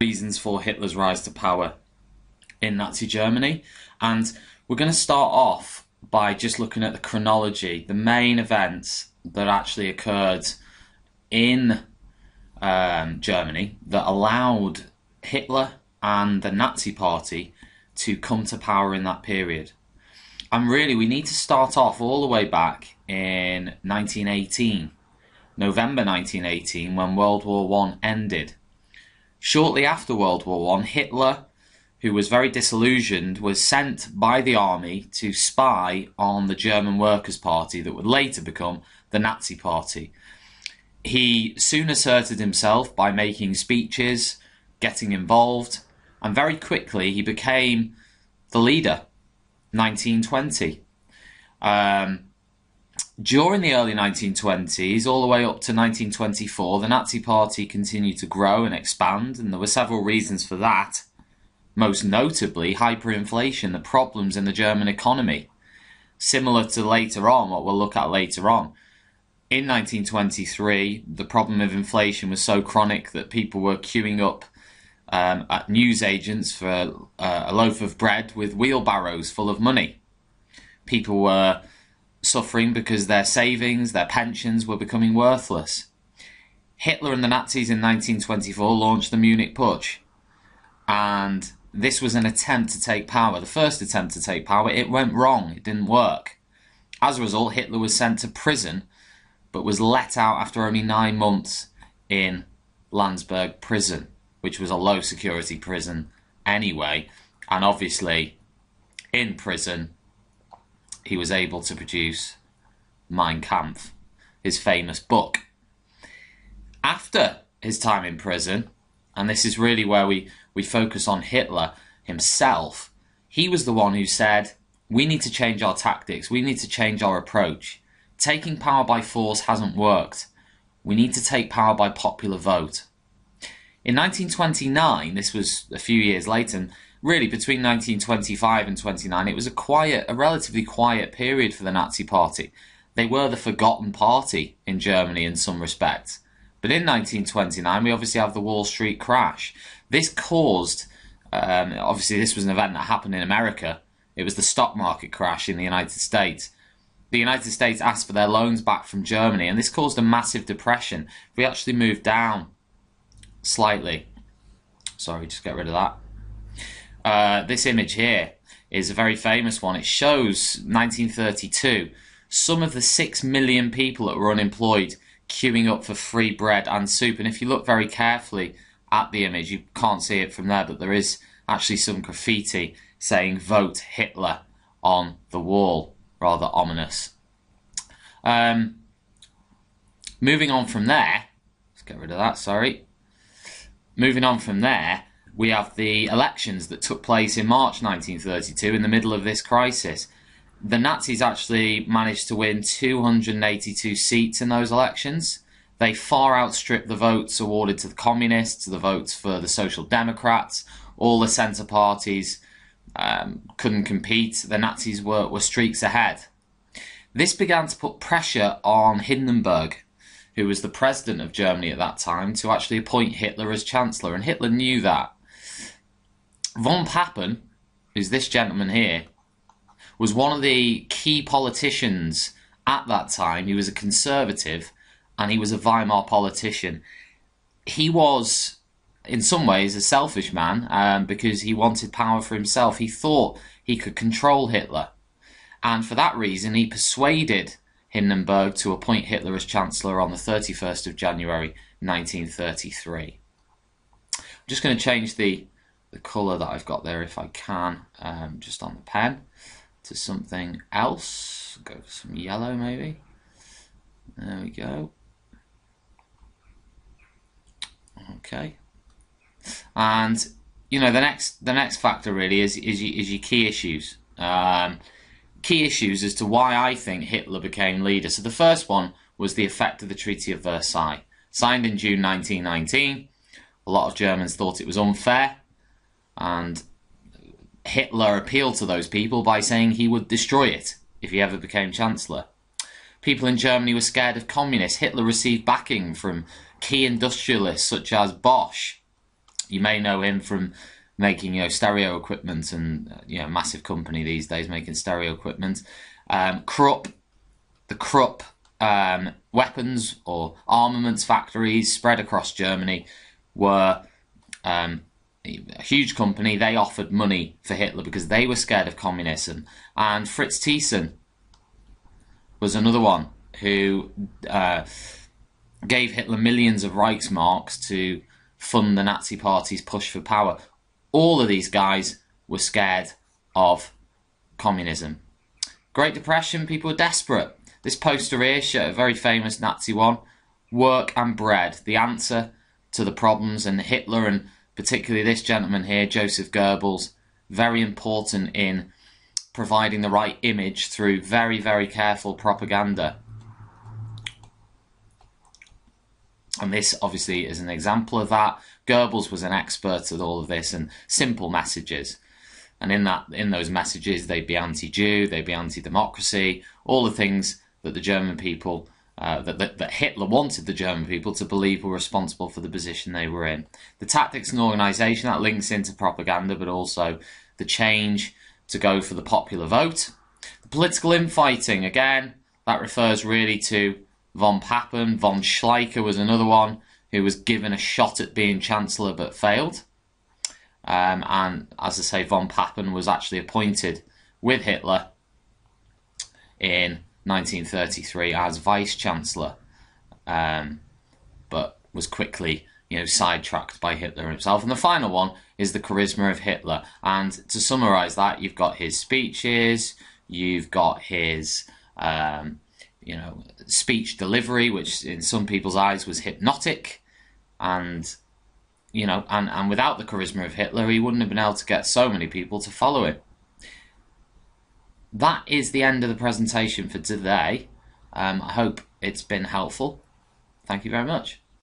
reasons for Hitler's rise to power in Nazi Germany, and we're going to start off by just looking at the chronology, the main events that actually occurred in Germany that allowed Hitler and the Nazi Party to come to power in that period. And really, we need to start off all the way back in 1918, November 1918, when World War I ended. Shortly after World War I, Hitler, who was very disillusioned, was sent by the army to spy on the German Workers' Party that would later become the Nazi Party. He soon asserted himself by making speeches, getting involved, and very quickly he became the leader. 1920. During the early 1920s, all the way up to 1924, the Nazi Party continued to grow and expand, and there were several reasons for that. Most notably, hyperinflation, the problems in the German economy. Similar to later on, what we'll look at later on. In 1923, the problem of inflation was so chronic that people were queuing up at newsagents for a loaf of bread with wheelbarrows full of money. People were suffering because their savings, their pensions were becoming worthless. Hitler and the Nazis in 1924 launched the Munich Putsch, and this was an attempt to take power, the first attempt to take power. It went wrong, it didn't work. As a result, Hitler was sent to prison, but was let out after only 9 months in Landsberg prison, which was a low-security prison anyway. And obviously, in prison, he was able to produce Mein Kampf, his famous book. After his time in prison, and this is really where we focus on Hitler himself, he was the one who said, we need to change our tactics, we need to change our approach. Taking power by force hasn't worked. We need to take power by popular vote. In 1929, this was a few years later, and really between 1925 and 29, it was a relatively quiet period for the Nazi Party. They were the forgotten party in Germany in some respects. But in 1929, we obviously have the Wall Street crash. This caused, obviously this was an event that happened in America. It was the stock market crash in the United States. The United States asked for their loans back from Germany, and this caused a massive depression. We actually moved down slightly. Sorry, just get rid of that. This image here is a very famous one. It shows 1932. Some of the 6 million people that were unemployed queuing up for free bread and soup. And if you look very carefully at the image, you can't see it from there, but there is actually some graffiti saying "Vote Hitler" on the wall. Rather ominous. Moving on from there, let's get rid of that, sorry. Moving on from there, we have the elections that took place in March 1932 in the middle of this crisis. The Nazis actually managed to win 282 seats in those elections. They far outstripped the votes awarded to the Communists, the votes for the Social Democrats. All the centre parties couldn't compete. The Nazis were streaks ahead. This began to put pressure on Hindenburg, who was the president of Germany at that time, to actually appoint Hitler as chancellor, and Hitler knew that. Von Papen, who's this gentleman here, was one of the key politicians at that time. He was a conservative, and he was a Weimar politician. He was, in some ways, a selfish man, because he wanted power for himself. He thought he could control Hitler, and for that reason he persuaded Hindenburg to appoint Hitler as chancellor on the 31st of January 1933. I'm just going to change the colour that I've got there, if I can, just on the pen, to something else. Go for some yellow maybe. There we go. Okay. And you know, the next factor really is your key issues. Key issues as to why I think Hitler became leader. So the first one was the effect of the Treaty of Versailles, signed in June 1919. A lot of Germans thought it was unfair, and Hitler appealed to those people by saying he would destroy it if he ever became chancellor. People in Germany were scared of communists. Hitler received backing from key industrialists such as Bosch. You may know him from making stereo equipment, and massive company these days making stereo equipment. Krupp, the Krupp weapons or armaments factories spread across Germany were a huge company. They offered money for Hitler because they were scared of communism. And Fritz Thyssen was another one who gave Hitler millions of Reichsmarks to fund the Nazi Party's push for power. All of these guys were scared of communism. Great Depression, people were desperate. This poster here, a very famous Nazi one, work and bread, the answer to the problems, and Hitler, and particularly this gentleman here, Joseph Goebbels, very important in providing the right image through very, very careful propaganda. And this obviously is an example of that. Goebbels was an expert at all of this and simple messages. And in those messages, they'd be anti-Jew, they'd be anti-democracy, all the things that the German people, that Hitler wanted the German people to believe were responsible for the position they were in. The tactics and organisation, that links into propaganda, but also the change to go for the popular vote. The political infighting, again, that refers really to von Papen. Von Schleicher was another one who was given a shot at being chancellor but failed. And as I say, von Papen was actually appointed with Hitler in 1933 as vice-chancellor, but was quickly sidetracked by Hitler himself. And the final one is the charisma of Hitler. And to summarise that, you've got his speeches, you've got his speech delivery, which in some people's eyes was hypnotic, and and without the charisma of Hitler, he wouldn't have been able to get so many people to follow him. That is the end of the presentation for today. I hope it's been helpful. Thank you very much.